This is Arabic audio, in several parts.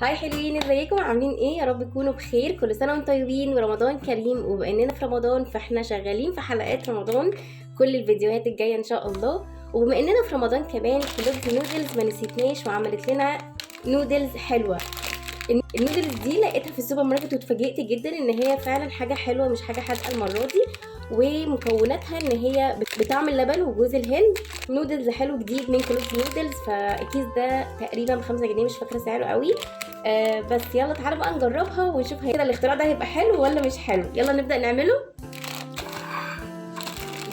هاي حلوين، ازيكم؟ عاملين ايه؟ يا رب تكونوا بخير. كل سنه وانتم طيبين ورمضان كريم. وبما اننا في رمضان فاحنا شغالين في حلقات رمضان، كل الفيديوهات الجايه ان شاء الله. وبما اننا في رمضان كمان كلوبز نودلز ما نسيتناش وعملت لنا نودلز حلوه. النودلز دي لقيتها في السوبر ماركت واتفاجئت جدا ان هي فعلا حاجه حلوه مش حاجه حادقه المره دي. ومكوناتها ان هي بطعم اللبن وجوز الهند. نودلز حلو جديد من كلوبز نودلز، فالكيس ده تقريبا ب5 جنيه، مش فاكره سعره قوي. بس يلا تعالوا بقى نجربها ونشوف كده الاختراع ده هيبقى حلو ولا مش حلو. يلا نبدا نعمله.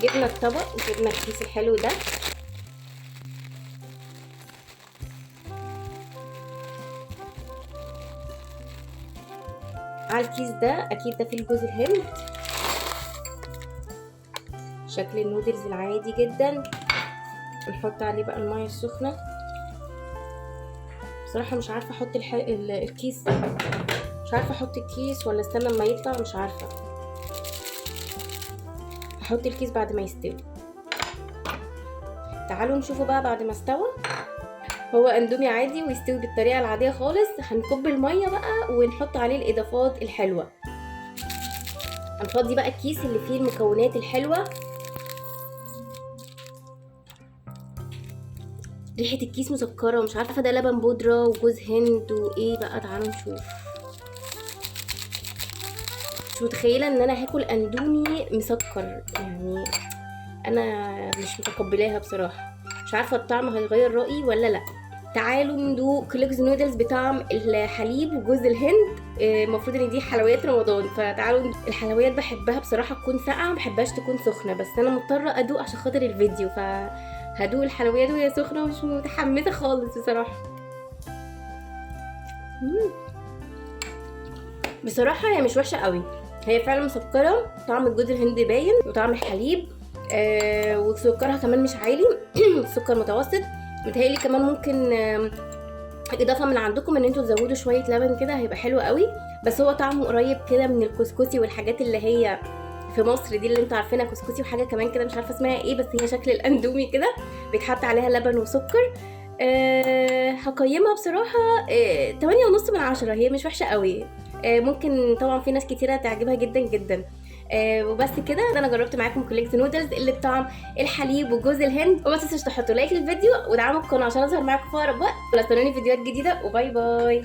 جبنا الطبق وجبنا الكيس الحلو ده. على الكيس ده اكيد ده فيه جوز الهند. شكل النودلز العادي جدا. نحط عليه بقى الميه السخنه. بصراحه مش عارفه احط الكيس، مش عارفه احط الكيس ولا استنى اما يطلع، مش عارفه. هحط الكيس بعد ما يستوي. تعالوا نشوفه بقى بعد ما استوى. هو اندومي عادي ويستوي بالطريقه العاديه خالص. هنكب الميه بقى ونحط عليه الاضافات الحلوه. هنفضي بقى الكيس اللي فيه المكونات الحلوه. ريحه الكيس مسكره ومش عارفه ده لبن بودره وجوز هند وايه بقى. تعالوا نشوف. مش متخيله ان انا هاكل اندومي مسكر، يعني انا مش متقبلاها بصراحه. مش عارفه الطعم هيغير رايي ولا لا. تعالوا ندوق كلوبز نودلز بطعم الحليب وجوز الهند. المفروض ان دي حلويات رمضان، فتعالوا. الحلويات بحبها بصراحه تكون ساقعه، ما بحبهاش تكون سخنه، بس انا مضطره ادوق عشان خاطر الفيديو، فهدوق الحلويات وهي سخنه ومش متحمسه خالص بصراحه. بصراحه هي مش وحشه قوي، هي فعلا مسكره. طعم الجوز الهند باين وطعم الحليب. وسكرها كمان مش عالي سكر متوسط. متهيألي كمان ممكن اضافه من عندكم ان انتوا تزودوا شويه لبن كده هيبقى حلو قوي. بس هو طعمه قريب كده من الكسكسي والحاجات اللي هي في مصر دي اللي انتوا عارفينها، كسكسي وحاجه كمان كده مش عارفه اسمها ايه، بس هي شكل الاندومي كده بيتحط عليها لبن وسكر. هقيمها بصراحه 8.5/10. هي مش وحشه قوي. ممكن طبعا في ناس كتيره تعجبها جدا جدا. وبس كده. انا جربت معاكم كوليكت نودلز اللي بطعم الحليب وجوز الهند. وما تنسوش تحطوا لايك للفيديو ودعموا القناه عشان اظهر معاكم في اقرب وقت. استنوني فيديوهات جديده وباي باي.